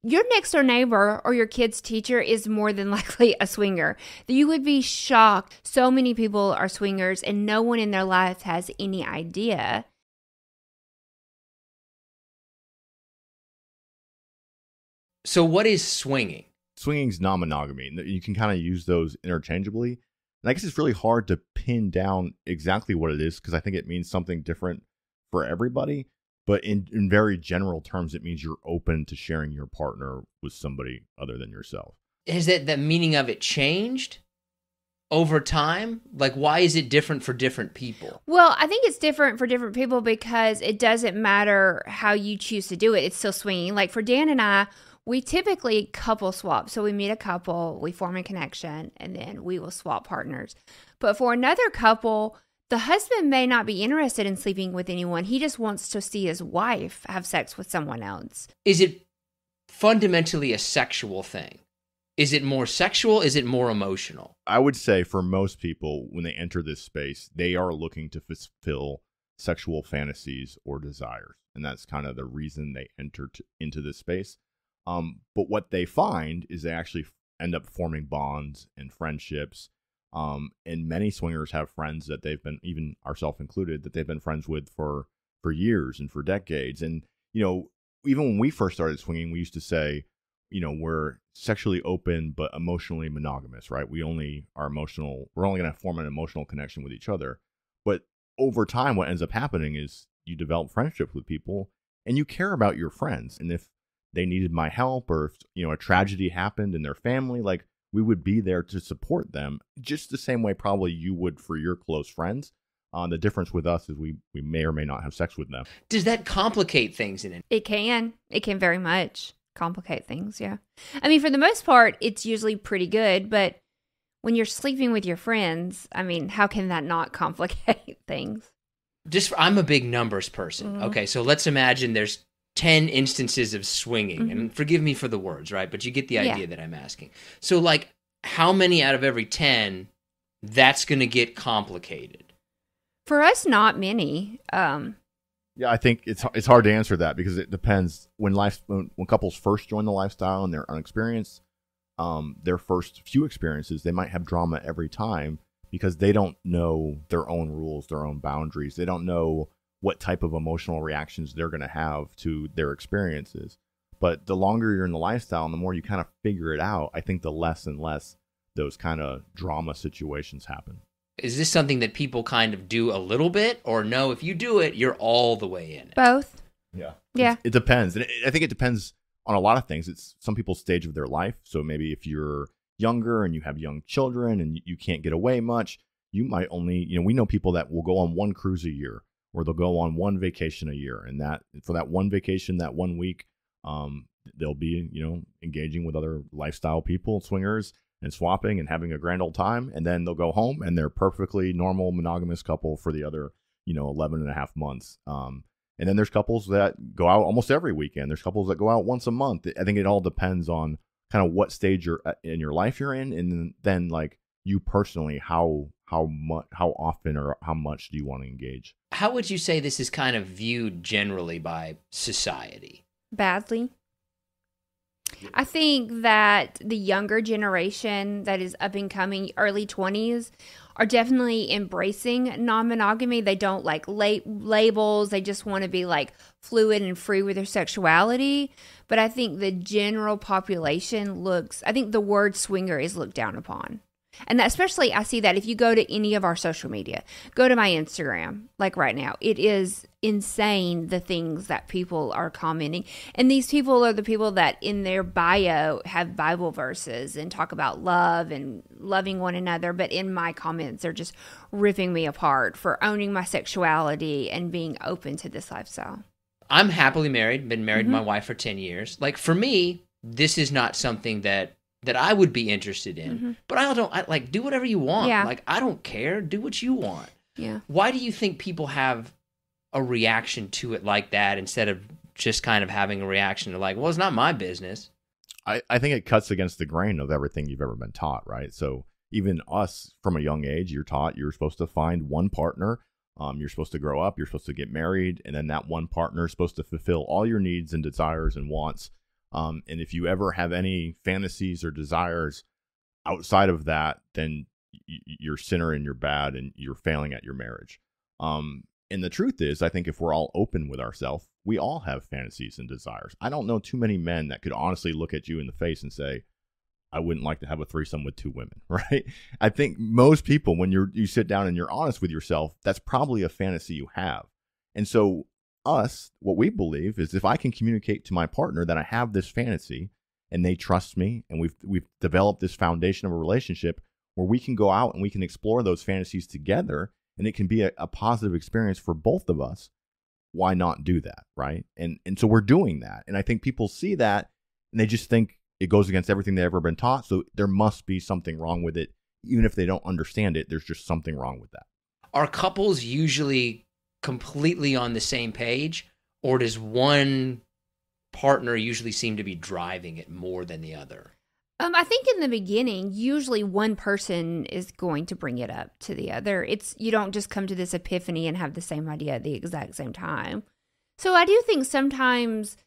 your next door neighbor or your kid's teacher is more than likely a swinger. You would be shocked. So many people are swingers and no one in their life has any idea. So what is swinging? Swinging is non-monogamy. You can kind of use those interchangeably. And I guess it's really hard to pin down exactly what it is because I think it means something different for everybody. But in very general terms, it means you're open to sharing your partner with somebody other than yourself. Has the meaning of it changed over time? Like, why is it different for different people? Well, I think it's different for different people because it doesn't matter how you choose to do it. It's still swinging. Like for Dan and I, we typically couple swap. So we meet a couple, we form a connection, and then we will swap partners. But for another couple, the husband may not be interested in sleeping with anyone. He just wants to see his wife have sex with someone else. Is it fundamentally a sexual thing? Is it more sexual? Is it more emotional? I would say for most people, when they enter this space, they are looking to fulfill sexual fantasies or desires. And that's kind of the reason they enter into this space. But what they find is they actually end up forming bonds and friendships. And many swingers have friends that they've been, even ourselves included, that they've been friends with for years and for decades. And, you know, even when we first started swinging, we used to say, you know, we're sexually open, but emotionally monogamous, right? We're only going to form an emotional connection with each other. But over time, what ends up happening is you develop friendships with people and you care about your friends. And if they needed my help or if, you know, a tragedy happened in their family, like, we would be there to support them just the same way probably you would for your close friends. The difference with us is we may or may not have sex with them. Does that complicate things in it? It can. It can very much complicate things, yeah. I mean, for the most part, it's usually pretty good, but when you're sleeping with your friends, I mean, how can that not complicate things? I'm a big numbers person. Mm-hmm. Okay, so let's imagine there's 10 instances of swinging, mm-hmm. and forgive me for the words, right? But you get the idea that I'm asking. So, like, how many out of every 10 that's going to get complicated? For us, not many. Yeah, I think it's hard to answer that because it depends. When couples first join the lifestyle and they're unexperienced, their first few experiences, they might have drama every time because they don't know their own rules, their own boundaries. They don't know what type of emotional reactions they're going to have to their experiences. But the longer you're in the lifestyle and the more you kind of figure it out, I think the less and less those kind of drama situations happen. Is this something that people kind of do a little bit, or no, if you do it, you're all the way in it? Both. Yeah. It depends. And I think it depends on a lot of things. It's some people's stage of their life. So maybe if you're younger and you have young children and you can't get away much, you might only, you know, we know people that will go on one cruise a year, or they'll go on one vacation a year. And that for that one vacation, that 1 week, they'll be, you know, engaging with other lifestyle people, swingers, and swapping and having a grand old time. And then they'll go home and they're perfectly normal monogamous couple for the other, you know, 11 and a half months. And then there's couples that go out almost every weekend. There's couples that go out once a month. I think it all depends on kind of what stage you're in your life you're in. And then like you personally, how often or how much do you want to engage? How would you say this is kind of viewed generally by society? Badly. I think that the younger generation that is up and coming, early 20s, are definitely embracing non-monogamy. They don't like labels. They just want to be like fluid and free with their sexuality. But I think the general population I think the word swinger is looked down upon. And that, especially I see that if you go to any of our social media, go to my Instagram, like right now, it is insane the things that people are commenting. And these people are the people that in their bio have Bible verses and talk about love and loving one another. But in my comments, they're just ripping me apart for owning my sexuality and being open to this lifestyle. I'm happily married, been married to my wife for 10 years. Like for me, this is not something that I would be interested in, but I like do whatever you want. Yeah. Like, I don't care. Do what you want. Yeah. Why do you think people have a reaction to it like that instead of just kind of having a reaction to like, well, it's not my business? I think it cuts against the grain of everything you've ever been taught, right? So even us from a young age, you're taught you're supposed to find one partner. You're supposed to grow up. You're supposed to get married. And then that one partner is supposed to fulfill all your needs and desires and wants. And if you ever have any fantasies or desires outside of that, then you're a sinner and you're bad and you're failing at your marriage. And the truth is, I think if we're all open with ourselves, we all have fantasies and desires. I don't know too many men that could honestly look at you in the face and say, I wouldn't like to have a threesome with 2 women, right? I think most people, when you sit down and you're honest with yourself, that's probably a fantasy you have. And so what we believe is if I can communicate to my partner that I have this fantasy and they trust me and we've developed this foundation of a relationship where we can go out and we can explore those fantasies together and it can be a positive experience for both of us, why not do that, right? And so we're doing that. And I think people see that and they just think it goes against everything they've ever been taught. So there must be something wrong with it. Even if they don't understand it, there's just something wrong with that. Are couples usually completely on the same page, or does one partner usually seem to be driving it more than the other? I think in the beginning, usually one person is going to bring it up to the other. You don't just come to this epiphany and have the same idea at the exact same time. So I do think sometimes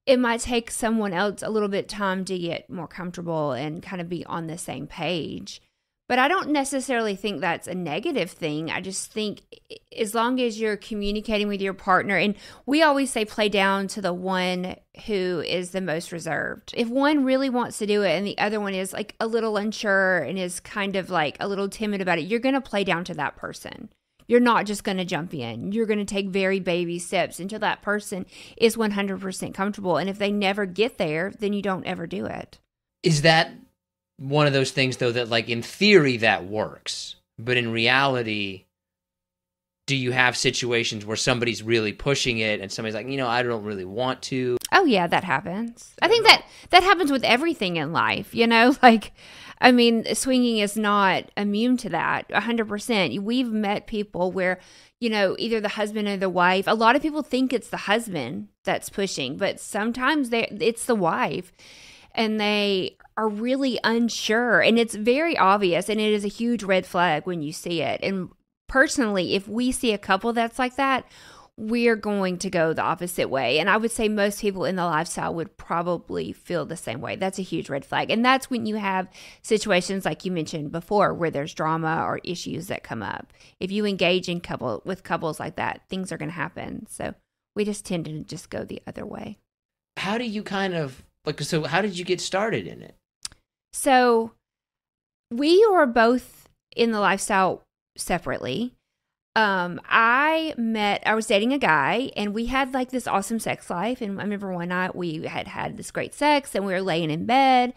it might take someone else a little bit time to get more comfortable and kind of be on the same page. But I don't necessarily think that's a negative thing. I just think as long as you're communicating with your partner, and we always say play down to the one who is the most reserved. If one really wants to do it and the other one is like a little unsure and is kind of like a little timid about it, you're going to play down to that person. You're not just going to jump in. You're going to take very baby steps until that person is 100% comfortable. And if they never get there, then you don't ever do it. Is that one of those things, though, that like in theory that works, but in reality, do you have situations where somebody's really pushing it and somebody's like, I don't really want to? Oh, yeah, that happens. I think that happens with everything in life, swinging is not immune to that 100%. We've met people where, either the husband or the wife, a lot of people think it's the husband that's pushing, but sometimes it's the wife and they are really unsure, and it's very obvious, and it is a huge red flag when you see it. And personally, if we see a couple that's like that, we're going to go the opposite way. And I would say most people in the lifestyle would probably feel the same way. That's a huge red flag. And that's when you have situations like you mentioned before where there's drama or issues that come up. If you engage with couples like that, things are going to happen. So we just tend to just go the other way. How do you how did you get started in it? So we were both in the lifestyle separately. I was dating a guy and we had like this awesome sex life. And I remember one night we had this great sex and we were laying in bed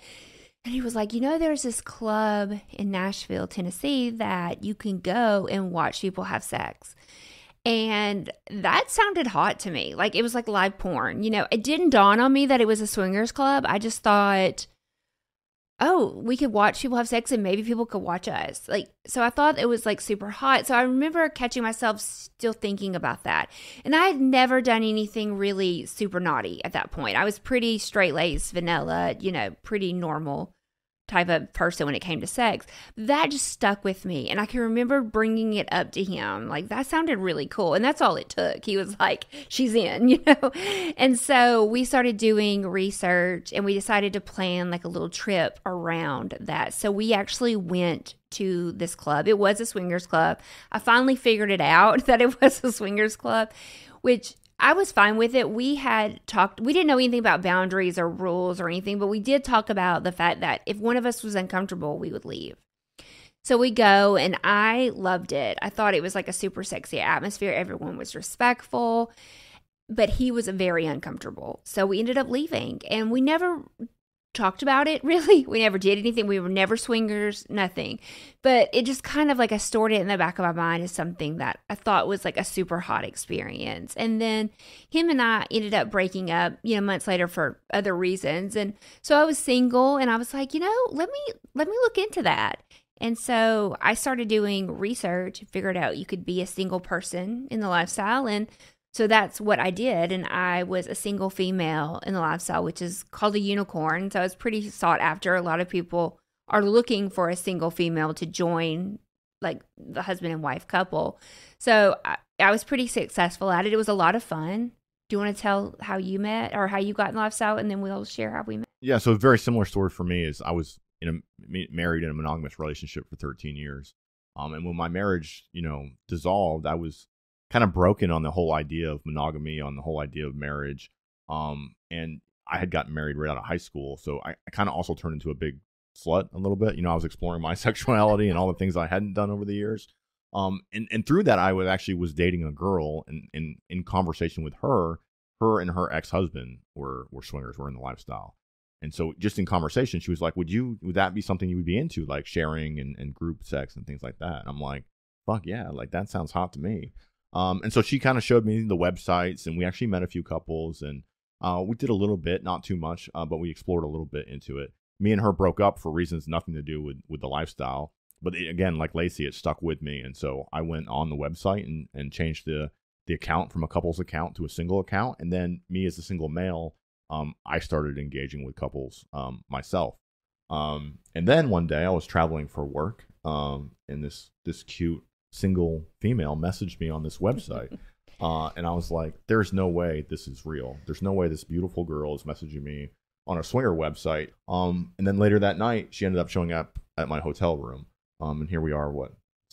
and he was like, there's this club in Nashville, Tennessee that you can go and watch people have sex. And that sounded hot to me. Like it was like live porn. It didn't dawn on me that it was a swingers club. I just thought, oh, we could watch people have sex and maybe people could watch us. So I thought it was like super hot. So I remember catching myself still thinking about that. And I had never done anything really super naughty at that point. I was pretty straight-laced, vanilla, pretty normal type of person when it came to sex. That just stuck with me. And I can remember bringing it up to him. Like, that sounded really cool. And that's all it took. He was like, she's in, And so we started doing research and we decided to plan like a little trip around that. So we actually went to this club. It was a swingers club. I finally figured it out that it was a swingers club, which I was fine with it. We didn't know anything about boundaries or rules or anything, but we did talk about the fact that if one of us was uncomfortable, we would leave. So we go, and I loved it. I thought it was like a super sexy atmosphere. Everyone was respectful, but he was very uncomfortable. So we ended up leaving, and we never talked about it, really. We never did anything. We were never swingers, nothing. But it just kind of like I stored it in the back of my mind as something that I thought was like a super hot experience. And then him and I ended up breaking up, months later for other reasons. And so I was single and I was like, let me look into that. And so I started doing research, figured out you could be a single person in the lifestyle. And so that's what I did, and I was a single female in the lifestyle, which is called a unicorn. So it's pretty sought after. A lot of people are looking for a single female to join, like the husband and wife couple. So I was pretty successful at it. It was a lot of fun Do you want to tell how you met or how you got in the lifestyle, and then we'll share how we met? Yeah, so a very similar story for me is I was married in a monogamous relationship for 13 years. And when my marriage, dissolved, I was kind of broken on the whole idea of monogamy, on the whole idea of marriage. And I had gotten married right out of high school. So I kind of also turned into a big slut a little bit. I was exploring my sexuality and all the things I hadn't done over the years. And through that, I was dating a girl, and in conversation with her and her ex-husband were swingers, were in the lifestyle. And so just in conversation, she was like, would that be something you would be into, like sharing and group sex and things like that? And I'm like, fuck yeah, like that sounds hot to me. And so she kind of showed me the websites, and we actually met a few couples, and we did a little bit, not too much, but we explored a little bit into it. Me and her broke up for reasons nothing to do with the lifestyle. But again, like Lacy, it stuck with me. And so I went on the website and changed the account from a couple's account to a single account. And then me as a single male, I started engaging with couples myself. And then one day I was traveling for work, and this cute single female messaged me on this website. And I was like, there's no way this is real. There's no way this beautiful girl is messaging me on a swinger website. And then later that night, she ended up showing up at my hotel room. And here we are,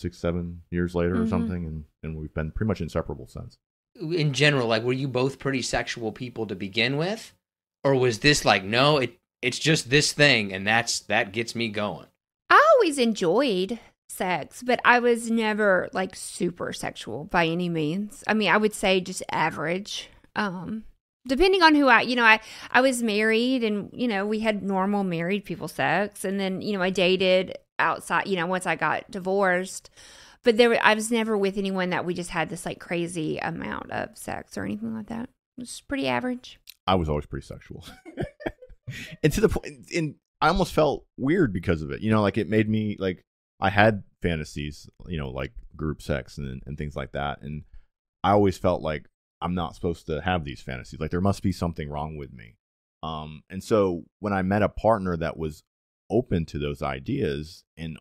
6-7 years later or something, and we've been pretty much inseparable since. In general, like, were you both pretty sexual people to begin with? Or was this like, no, it's just this thing, and that gets me going? I always enjoyed sex, but I was never like super sexual by any means. I mean, I would say just average. Depending on who I was married, and, we had normal married people sex. And then, I dated outside, once I got divorced. But I was never with anyone that we just had this like crazy amount of sex or anything like that. It was pretty average. I was always pretty sexual. And to the point, and I almost felt weird because of it. Like it made me, like, I had fantasies, like group sex and things like that. And I always felt like I'm not supposed to have these fantasies. Like there must be something wrong with me. And so when I met a partner that was open to those ideas and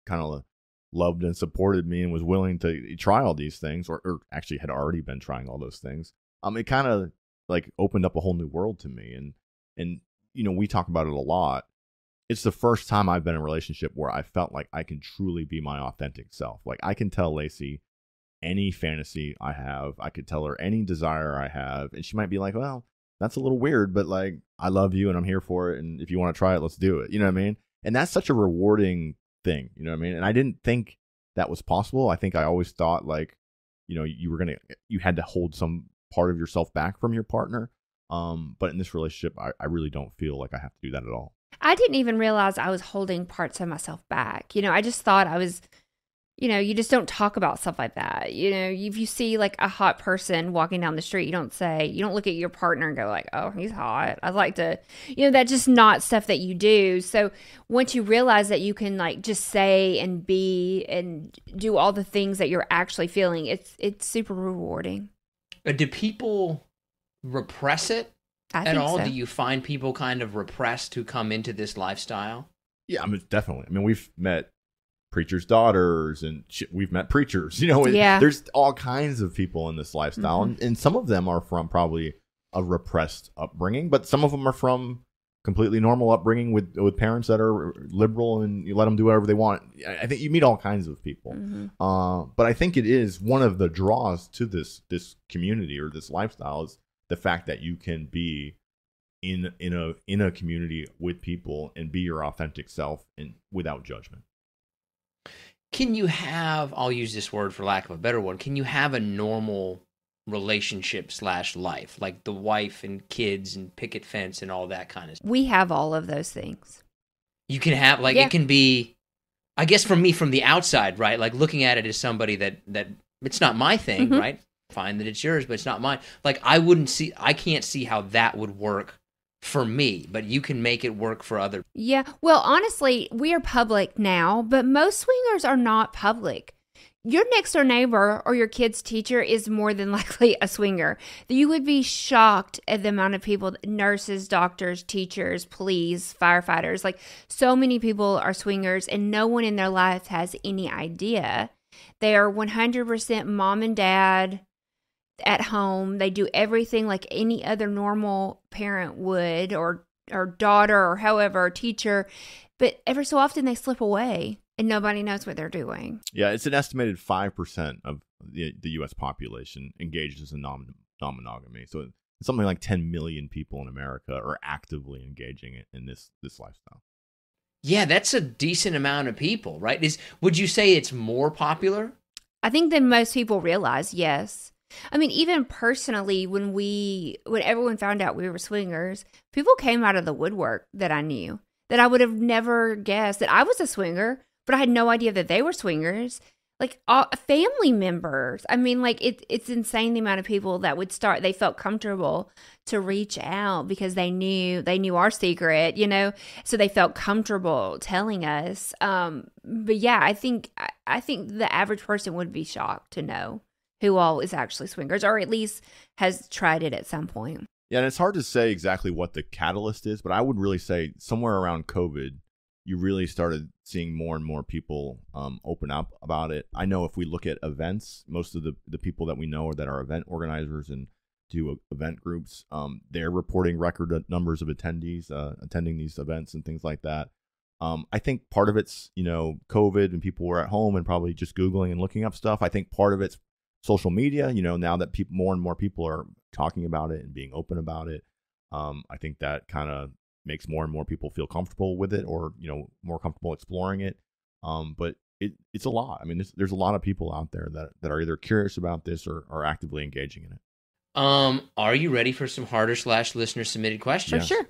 kind of loved and supported me and was willing to try all these things, or actually had already been trying all those things, it kind of like opened up a whole new world to me. And we talk about it a lot. It's the first time I've been in a relationship where I felt like I can truly be my authentic self. Like I can tell Lacy any fantasy I have. I could tell her any desire I have, and she might be like, well, that's a little weird, but like, I love you and I'm here for it. And if you want to try it, let's do it. You know what I mean? And that's such a rewarding thing. You know what I mean? And I didn't think that was possible. I think I always thought like, you had to hold some part of yourself back from your partner. But in this relationship, I really don't feel like I have to do that at all. I didn't even realize I was holding parts of myself back. I just thought I was, you just don't talk about stuff like that. If you see like a hot person walking down the street, you don't look at your partner and go like, oh, he's hot. I'd like to, that's just not stuff that you do. So once you realize that you can like just say and be and do all the things that you're actually feeling, it's super rewarding. Do people repress it at all? So. Do you find people kind of repressed who come into this lifestyle? Yeah, definitely. We've met preachers' daughters, and we've met preachers. Yeah. There's all kinds of people in this lifestyle, and some of them are from probably a repressed upbringing, but some of them are from completely normal upbringing with parents that are liberal, and you let them do whatever they want. I think you meet all kinds of people, but I think it is one of the draws to this community or this lifestyle is the fact that you can be in a community with people and be your authentic self and without judgment. Can you have, I'll use this word for lack of a better one, can you have a normal relationship / life, like the wife and kids and picket fence and all that kind of stuff? We have all of those things. You can have, like, yeah. It can be, I guess for me from the outside, right? Like looking at it as somebody that it's not my thing, right? Fine that it's yours, but it's not mine. Like I can't see how that would work for me, but you can make it work for other. Yeah. Well, honestly, we are public now, but most swingers are not public. Your next door neighbor or your kid's teacher is more than likely a swinger. You would be shocked at the amount of people, nurses, doctors, teachers, police, firefighters, like so many people are swingers and no one in their life has any idea. They are 100% mom and dad, at home. They do everything like any other normal parent would, or daughter, or however, teacher. But every so often they slip away and nobody knows what they're doing. Yeah, it's an estimated 5% of the U.S. population engages in non-monogamy. So it's something like 10 million people in America are actively engaging in this lifestyle. Yeah, that's a decent amount of people, right? Would you say it's more popular? I think than most people realize, yes. I mean, even personally, when everyone found out we were swingers, people came out of the woodwork that I knew, that I would have never guessed that I was a swinger, but I had no idea that they were swingers. Like family members. I mean, like it's insane the amount of people that would start. They felt comfortable to reach out because they knew our secret, so they felt comfortable telling us. But yeah, I think the average person would be shocked to know who all is actually swingers, or at least has tried it at some point. Yeah, and it's hard to say exactly what the catalyst is, but I would really say somewhere around COVID, you really started seeing more and more people open up about it. I know if we look at events, most of the people that we know that are event organizers and do event groups, they're reporting record numbers of attendees attending these events and things like that. I think part of it's, COVID and people were at home and probably just Googling and looking up stuff. I think part of it's social media, now that more and more people are talking about it and being open about it. I think that kind of makes more and more people feel comfortable with it, or more comfortable exploring it. But it's a lot. I mean, there's a lot of people out there that are either curious about this or are actively engaging in it. Are you ready for some harder / listener submitted questions? For sure.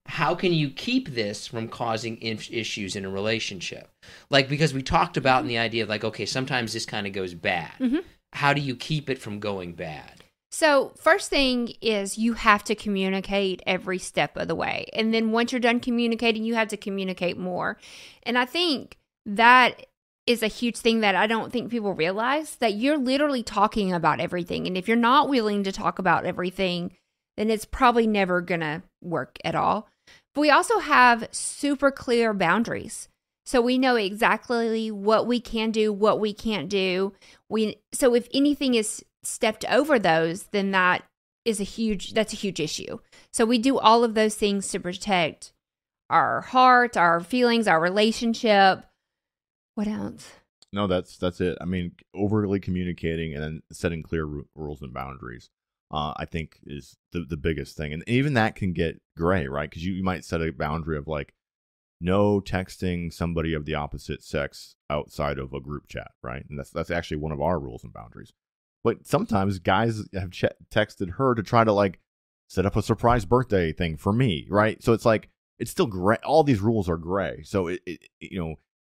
How can you keep this from causing issues in a relationship? Like, because we talked about in the idea of like, okay, sometimes this kind of goes bad. Mm-hmm. How do you keep it from going bad? So first thing is you have to communicate every step of the way. And then once you're done communicating, you have to communicate more. And I think that is a huge thing that I don't think people realize, that you're literally talking about everything. And if you're not willing to talk about everything, then it's probably never going to work at all. But we also have super clear boundaries. So we know exactly what we can do, what we can't do. So if anything is stepped over those, then that's a huge issue. So we do all of those things to protect our heart, our feelings, our relationship. What else? No, that's it. I mean, overly communicating and then setting clear rules and boundaries, I think is the biggest thing. And even that can get gray, right? Because you might set a boundary of like, no texting somebody of the opposite sex outside of a group chat, right? And that's actually one of our rules and boundaries. But sometimes guys have texted her to try to like set up a surprise birthday thing for me, right? So it's like, it's still gray. All these rules are gray. So it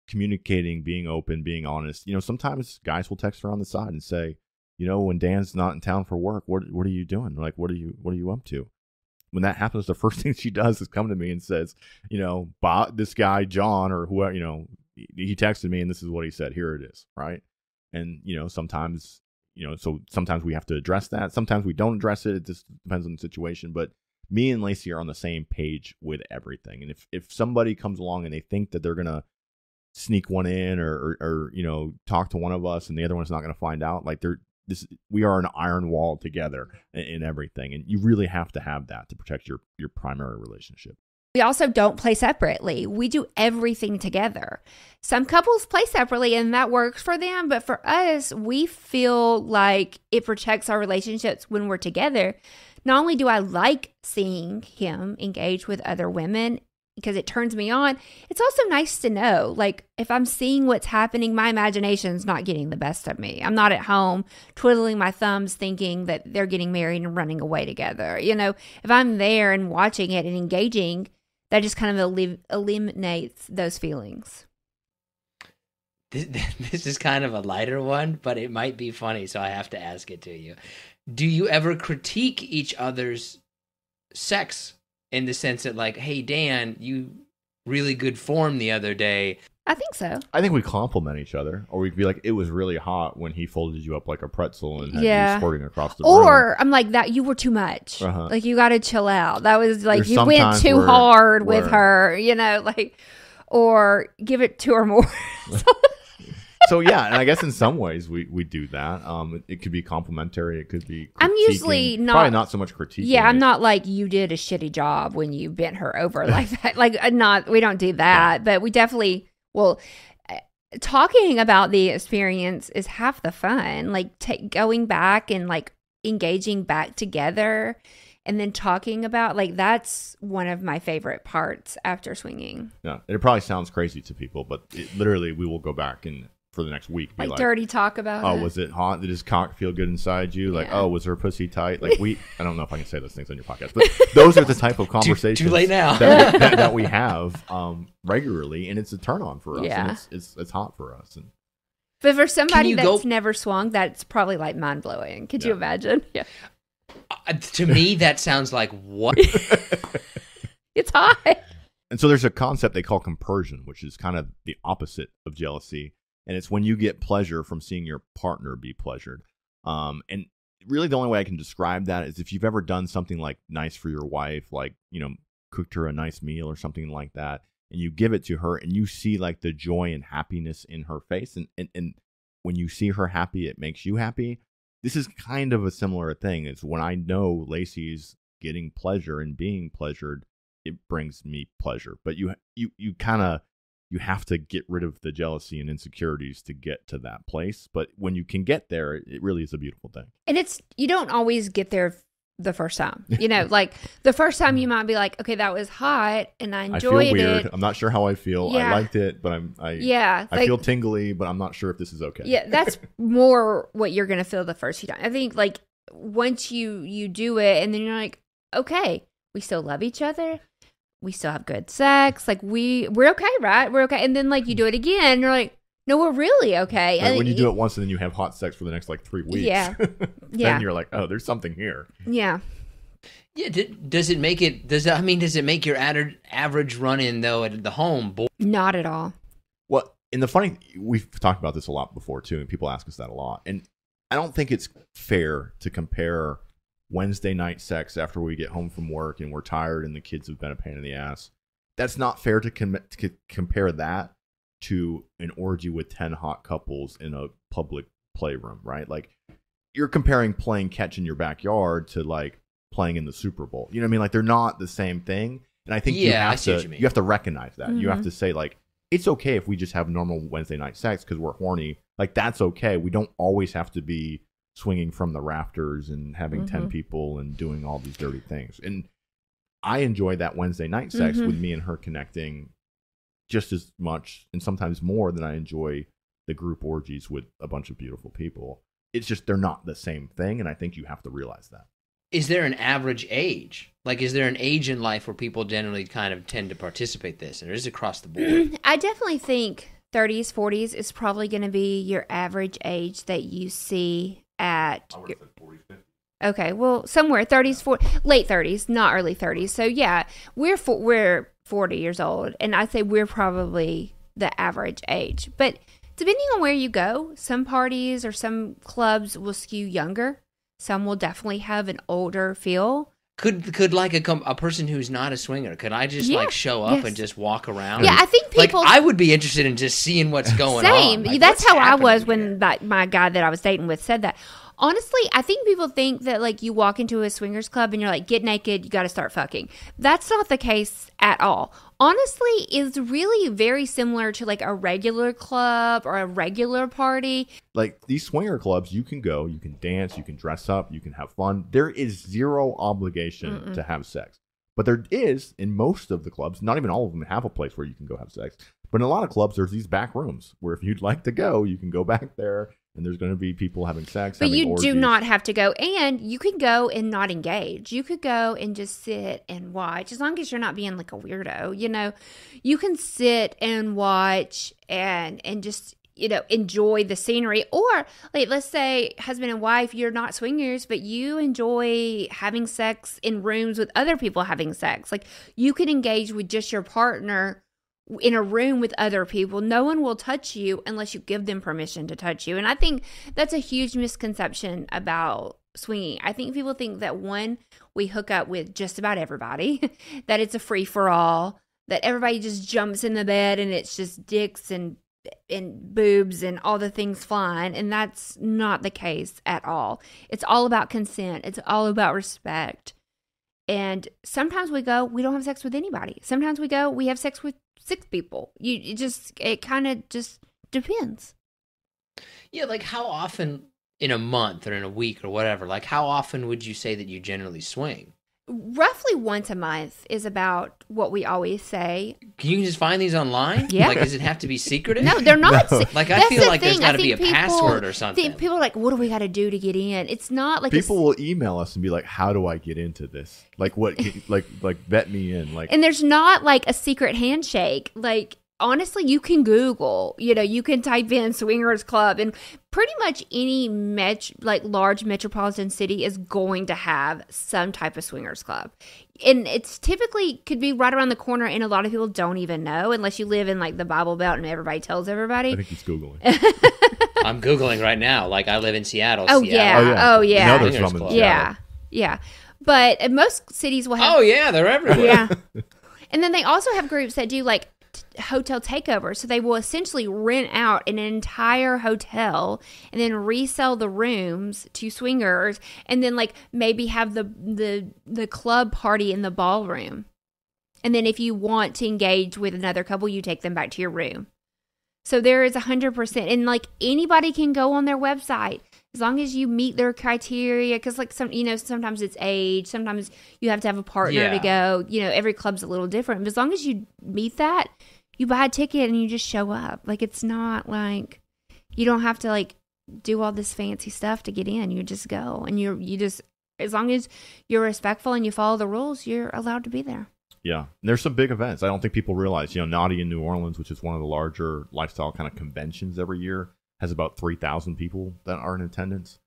communicating, being open, being honest. Sometimes guys will text her on the side and say, when Dan's not in town for work, what are you doing? Like, what are you up to? When that happens, the first thing she does is come to me and says, this guy, John, or whoever, he texted me and this is what he said. Here it is. Right. And, sometimes, so sometimes we have to address that. Sometimes we don't address it. It just depends on the situation. But me and Lacy are on the same page with everything. And if somebody comes along and they think that they're going to sneak one in or talk to one of us and the other one's not going to find out, like we are an iron wall together in everything. And you really have to have that to protect your primary relationship. We also don't play separately. We do everything together. Some couples play separately and that works for them. But for us, we feel like it protects our relationships when we're together. Not only do I like seeing him engage with other women because it turns me on, it's also nice to know, like, if I'm seeing what's happening, my imagination's not getting the best of me. I'm not at home twiddling my thumbs thinking that they're getting married and running away together. If I'm there and watching it and engaging, that just kind of eliminates those feelings. This is kind of a lighter one, but it might be funny, so I have to ask it to you. Do you ever critique each other's sex in the sense that, like, hey, Dan, you really good form the other day? I think so. I think we compliment each other. Or we'd be like, it was really hot when he folded you up like a pretzel and had you squirting across the room. Or I'm like, that you were too much. Uh-huh. Like, you got to chill out. That was like, you went too hard with her, or give it to her more. So yeah, and I guess in some ways we do that. It could be complimentary. It could be. I'm usually not probably not so much critiquing. Yeah, I'm not like you did a shitty job when you bent her over like that. Like we don't do that, but we definitely talking about the experience is half the fun. Like going back and like engaging back together. And then talking about, like, that's one of my favorite parts after swinging. Yeah, it probably sounds crazy to people, but literally we will go back and for the next week be like dirty talk about it. Oh, was it hot? Did his cock feel good inside you? Like, oh, was her pussy tight? Like I don't know if I can say those things on your podcast, but those are the type of conversations too late now. that we have regularly, and it's a turn on for us. Yeah. And it's hot for us. And but for somebody that's never swung, that's probably like mind blowing. Could you imagine? Yeah. To me, that sounds like what? It's hot. And so there's a concept they call compersion, which is kind of the opposite of jealousy. And it's when you get pleasure from seeing your partner be pleasured. And really the only way I can describe that is if you've ever done something like nice for your wife, like, cooked her a nice meal or something like that, and you give it to her and you see like the joy and happiness in her face. And when you see her happy, it makes you happy. This is kind of a similar thing. It's when I know Lacy's getting pleasure and being pleasured, it brings me pleasure. But you have to get rid of the jealousy and insecurities to get to that place. But when you can get there, it really is a beautiful thing. And you don't always get there the first time. Like the first time you might be like, okay, that was hot and I enjoyed I feel weird. it. I'm not sure how I feel. Yeah. I liked it, but I feel tingly, but I'm not sure if this is okay. Yeah, that's more what you're going to feel the first few times. I think like once you do it and then you're like, okay, we still love each other. We still have good sex. Like we're okay, right? We're okay. And then like you do it again and you're like, no, we're really okay. Like when you do it once and then you have hot sex for the next like 3 weeks. Yeah. Then you're like, oh, there's something here. Yeah. Yeah. Does it make your average run-in though at the home? Not at all. Well, we've talked about this a lot before too, and people ask us that a lot. And I don't think it's fair to compare Wednesday night sex after we get home from work and we're tired and the kids have been a pain in the ass. That's not fair to compare that to an orgy with 10 hot couples in a public playroom, right? Like you're comparing playing catch in your backyard to like playing in the Super Bowl. You know what I mean? Like they're not the same thing. And I think you have to recognize that. Mm-hmm. You have to say like, it's okay if we just have normal Wednesday night sex because we're horny. Like that's okay. We don't always have to be swinging from the rafters and having 10 people and doing all these dirty things. And I enjoy that Wednesday night sex with me and her connecting just as much and sometimes more than I enjoy the group orgies with a bunch of beautiful people. It's just they're not the same thing, and I think you have to realize that. Is there an average age? Like, is there an age in life where people generally kind of tend to participate this, or is it across the board? I definitely think 30s, 40s is probably going to be your average age that you see at... I would have said 40s, 50s. Okay, well, somewhere 30s, late 30s, not early 30s. So yeah, we're 40 years old, and I say we're probably the average age. But depending on where you go, some parties or some clubs will skew younger. Some will definitely have an older feel. Could like a person who's not a swinger, could I just like show up and just walk around? Yeah, I think people... Like, I would be interested in just seeing what's going on. Same. Like, that's how I was when my guy that I was dating with said that. Honestly, I think people think that like you walk into a swingers club and you're like, get naked, you got to start fucking. That's not the case at all. Honestly, it's really very similar to like a regular club or a regular party. Like these swinger clubs, you can go, you can dance, you can dress up, you can have fun. There is zero obligation to have sex. But there is in most of the clubs, not even all of them have a place where you can go have sex. But in a lot of clubs, there's these back rooms where if you'd like to go, you can go back there. And there's going to be people having sex. But you do not have to go. And you could go and not engage. You could go and just sit and watch. As long as you're not being like a weirdo, you can sit and watch and just, enjoy the scenery. Or like, let's say husband and wife, you're not swingers, but you enjoy having sex in rooms with other people having sex. Like you can engage with just your partner in a room with other people. No one will touch you unless you give them permission to touch you. And I think that's a huge misconception about swinging. I think people think that we hook up with just about everybody, that it's a free for all, that everybody just jumps in the bed and it's just dicks and and boobs and all the things flying, and that's not the case at all. It's all about consent. It's all about respect. And sometimes we don't have sex with anybody. Sometimes we have sex with 6 people. It kind of just depends. Yeah, like how often in a month or in a week or whatever, like how often would you say that you generally swing? Roughly once a month is about what we always say. Can you just find these online? Yeah. Like, does it have to be secretive? No, they're not. No. Like, I feel like there's got to be a password or something. People are like, what do we got to do to get in? It's not like people will email us and be like, how do I get into this? Like, what, like vet me in. Like, and there's not like a secret handshake. Like, honestly, you can Google, you can type in swingers club, and pretty much any large metropolitan city is going to have some type of swingers club. And it's typically could be right around the corner, and a lot of people don't even know unless you live in like the Bible Belt and everybody tells everybody. I think he's Googling. I'm Googling right now. Like, I live in Seattle. Oh, yeah. Oh, yeah. Now there's some in Seattle. Yeah. Yeah. But most cities will have. Oh, yeah. They're everywhere. Yeah. And then they also have groups that do like hotel takeover, so they will essentially rent out an entire hotel and then resell the rooms to swingers, and then like maybe have the club party in the ballroom, and then if you want to engage with another couple, you take them back to your room. So there is 100%, and like anybody can go on their website as long as you meet their criteria, because like sometimes it's age, sometimes you have to have a partner to go. Every club's a little different, but as long as you meet that, you buy a ticket and you just show up. Like, it's not like you don't have to like do all this fancy stuff to get in. You just go, and you just, as long as you're respectful and you follow the rules, you're allowed to be there. Yeah. And there's some big events. I don't think people realize, Naughty in New Orleans, which is one of the larger lifestyle kind of conventions every year, has about 3,000 people that are in attendance.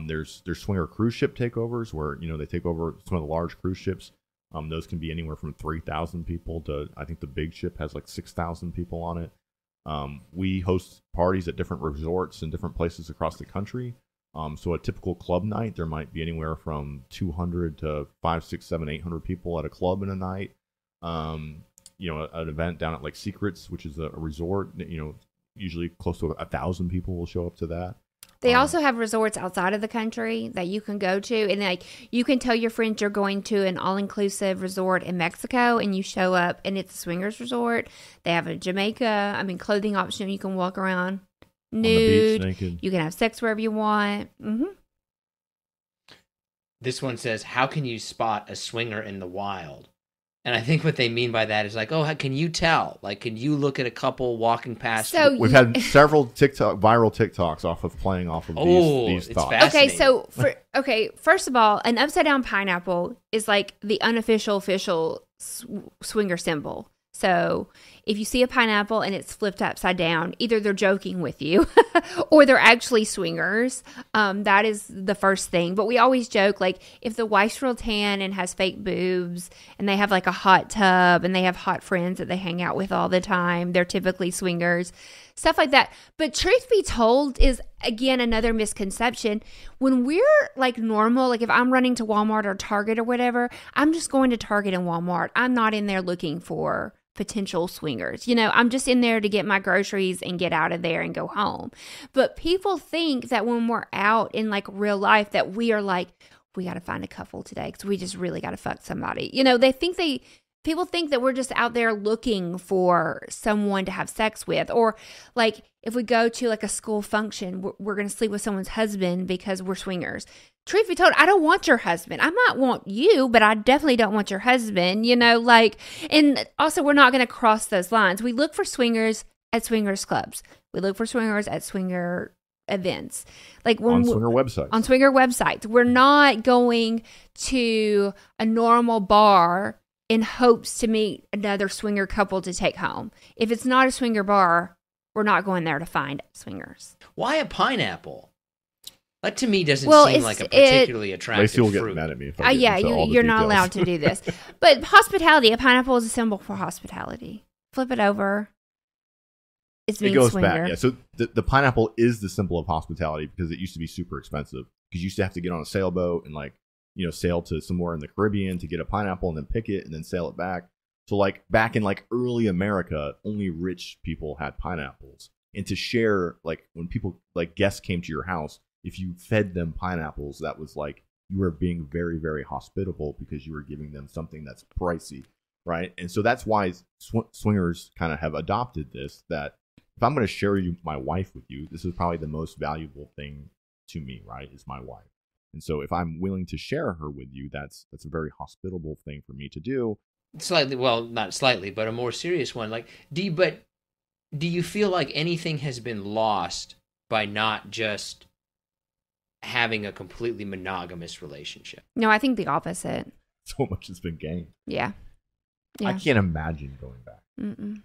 There's swinger cruise ship takeovers where, they take over some of the large cruise ships. Those can be anywhere from 3,000 people to, I think the big ship has like 6,000 people on it. We host parties at different resorts in different places across the country. So a typical club night, there might be anywhere from 200 to 500, 600, 700, 800 people at a club in a night. An event down at like Secrets, which is a resort, usually close to 1,000 people will show up to that. They also have resorts outside of the country that you can go to, and like you can tell your friends you're going to an all-inclusive resort in Mexico, and you show up, and it's a swingers resort. They have a clothing option. You can walk around nude. On the beach, naked. You can have sex wherever you want. Mm-hmm. This one says, "How can you spot a swinger in the wild?" And I think what they mean by that is like, oh, can you tell? Like, can you look at a couple walking past? So we've had several viral TikToks off of playing off of these thoughts. Okay, first of all, an upside down pineapple is like the unofficial official swinger symbol. So if you see a pineapple and it's flipped upside down, either they're joking with you or they're actually swingers. That is the first thing. But we always joke, like, if the wife's real tan and has fake boobs and they have like a hot tub and they have hot friends that they hang out with all the time, they're typically swingers, stuff like that. But truth be told is, again, another misconception. When we're like normal, like if I'm running to Walmart or Target or whatever, I'm just going to Target and Walmart. I'm not in there looking for potential swingers. I'm just in there to get my groceries and get out of there and go home. But people think that when we're out in like real life that we are like, we got to find a couple today because we just really got to fuck somebody. People think that we're just out there looking for someone to have sex with. Or like if we go to like a school function, we're going to sleep with someone's husband because we're swingers. Truth be told, I don't want your husband. I might want you, but I definitely don't want your husband, and also we're not going to cross those lines. We look for swingers at swingers clubs. We look for swingers at swinger events. Like on swinger websites. On swinger websites. We're not going to a normal bar in hopes to meet another swinger couple to take home. If it's not a swinger bar, we're not going there to find swingers. Why a pineapple? That to me doesn't seem like a particularly attractive Lacy will fruit. Get mad at me if I get into all the you're details. not allowed to do this. But hospitality, a pineapple is a symbol for hospitality. Flip it over. It goes swinger. Back. Yeah, so the pineapple is the symbol of hospitality because it used to be super expensive. Because you used to have to get on a sailboat and sail to somewhere in the Caribbean to get a pineapple and then pick it and then sail it back. So like back in like early America, only rich people had pineapples. And to share, like when people like guests came to your house, if you fed them pineapples, that was like you were being very, very hospitable because you were giving them something that's pricey, right? And so that's why swingers kind of have adopted this, that if I'm going to share my wife with you, this is probably the most valuable thing to me, right, is my wife. And so if I'm willing to share her with you, that's a very hospitable thing for me to do. Slightly, well, not slightly, but a more serious one. Like, do you feel like anything has been lost by not just having a completely monogamous relationship? No, I think the opposite. So much has been gained. Yeah. I can't imagine going back. Mm-mm.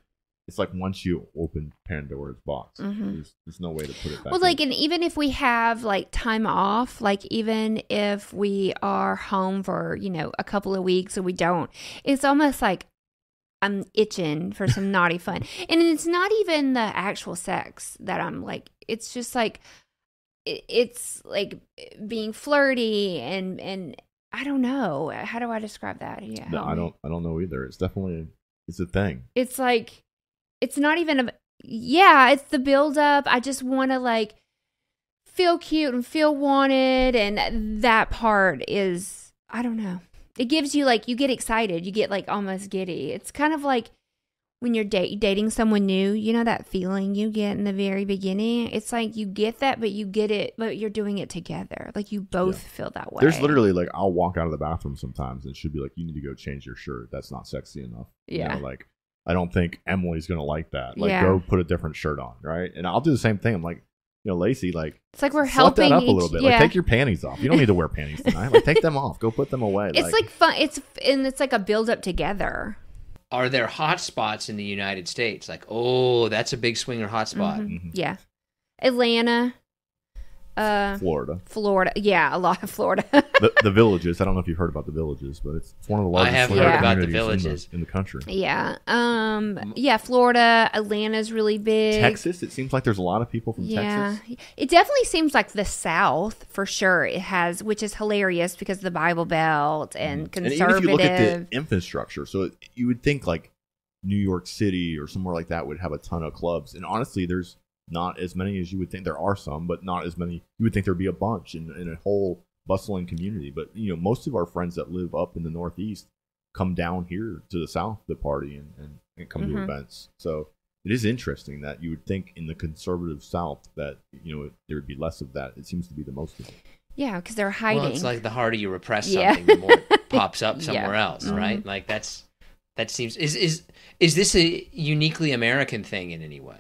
It's like once you open Pandora's box, there's no way to put it back. Well, like, and even if we have like time off, like even if we are home for, a couple of weeks or we don't, it's almost like I'm itching for some naughty fun. And it's not even the actual sex that I'm like, it's just like, it's like being flirty and I don't know. How do I describe that? Yeah. No, I don't know either. It's definitely, it's a thing. It's like, it's not even it's the build up. I just want to like feel cute and feel wanted. And that part is, I don't know. It gives you like, you get excited. You get like almost giddy. It's kind of like when you're dating someone new, that feeling you get in the very beginning. It's like you get that, but you get it, but you're doing it together. Like you both feel that way. There's literally like, I'll walk out of the bathroom sometimes and she'll be like, you need to go change your shirt. That's not sexy enough. Yeah. Like, I don't think Emily's going to like that. Like, go put a different shirt on, right? And I'll do the same thing. I'm like, Lacy, like, it's like we're helping that up a little bit. Yeah. Like, take your panties off. You don't need to wear panties tonight. Like, take them off. Go put them away. It's like fun. It's like a build up together. Are there hotspots in the United States? Like, oh, that's a big swinger hotspot. Mm-hmm. Yeah. Atlanta. Florida. Yeah, a lot of Florida. the Villages. I don't know if you've heard about the Villages, but it's one of the largest I have heard about the Villages in the country. Yeah. Florida. Atlanta's really big. Texas. It seems like there's a lot of people from Texas. It definitely seems like the South for sure. It has, which is hilarious because of the Bible Belt and conservative. And even if you look at the infrastructure, so you would think like New York City or somewhere like that would have a ton of clubs, and honestly, there's not as many as you would think. There are some, but not as many. You would think there'd be a bunch in a whole bustling community. But most of our friends that live up in the Northeast come down here to the South to party and come to events. So it is interesting that you would think in the conservative South that there would be less of that. It seems to be the most of it. Yeah, because they're hiding. Well, it's like the harder you repress something, the more it pops up somewhere else, right? Like that seems is this a uniquely American thing in any way?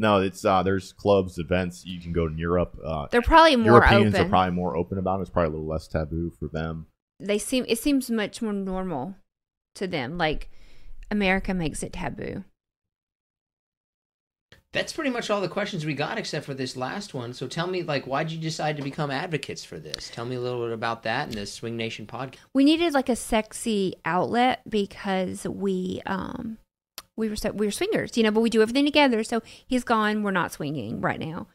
No, it's there's clubs, events. You can go to Europe. They're probably more Europeans open. are probably more open about it. It's probably a little less taboo for them. It seems much more normal to them. Like America makes it taboo. That's pretty much all the questions we got, except for this last one. So tell me, like, why'd you decide to become advocates for this? Tell me a little bit about that and the Swing Nation podcast. We needed like a sexy outlet because we were swingers, but we do everything together. So he's gone. We're not swinging right now.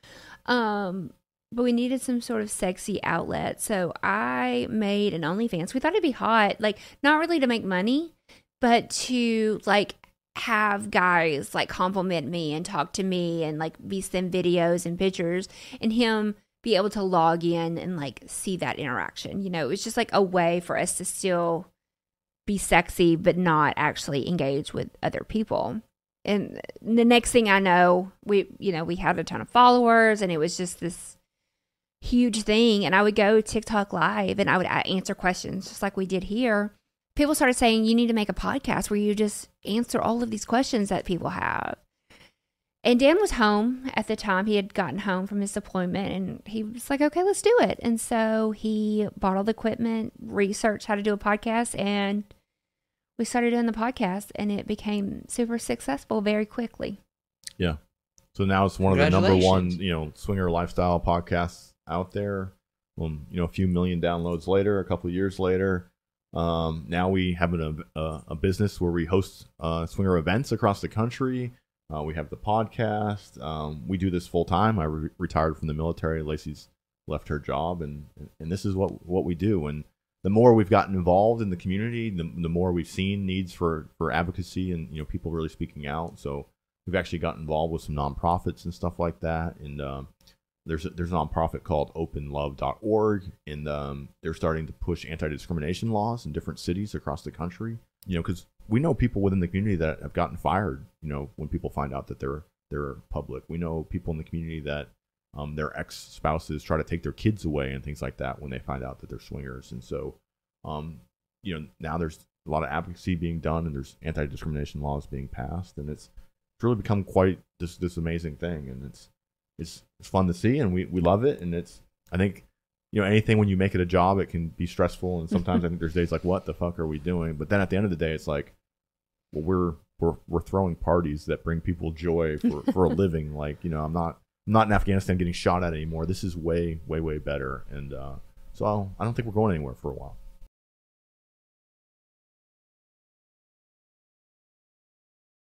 But we needed some sort of sexy outlet. So I made an OnlyFans. We thought it'd be hot, like not really to make money, but to like have guys like compliment me and talk to me and like send videos and pictures and him be able to log in and like see that interaction. It was just like a way for us to still be sexy but not actually engage with other people. And the next thing I know, we had a ton of followers and it was just this huge thing. And I would go TikTok live and I would answer questions just like we did here. People started saying, you need to make a podcast where you just answer all of these questions that people have. And Dan was home at the time. He had gotten home from his deployment and he was like, okay, let's do it. And so he bought all the equipment, researched how to do a podcast, and we started doing the podcast and it became super successful very quickly. Yeah. So now it's one of the number one, swinger lifestyle podcasts out there. A few million downloads later, a couple of years later. Now we have a business where we host swinger events across the country. We have the podcast. We do this full time. I retired from the military. Lacy's left her job, and this is what we do. And the more we've gotten involved in the community, the more we've seen needs for advocacy and people really speaking out. So We've actually gotten involved with some nonprofits and stuff like that. And there's a nonprofit called openlove.org, and they're starting to push anti-discrimination laws in different cities across the country. Because we know people within the community that have gotten fired. When people find out that they're public. We know people in the community that their ex-spouses try to take their kids away and things like that when they find out that they're swingers. And so, now there's a lot of advocacy being done, and there's anti-discrimination laws being passed, and it's really become quite this amazing thing, and it's fun to see, and we love it. And I think anything when you make it a job, it can be stressful, and sometimes I think there's days like, what the fuck are we doing? But then at the end of the day, it's like, well, we're throwing parties that bring people joy for a living. Like, I'm not in Afghanistan getting shot at anymore. This is way better, and so I don't think we're going anywhere for a while.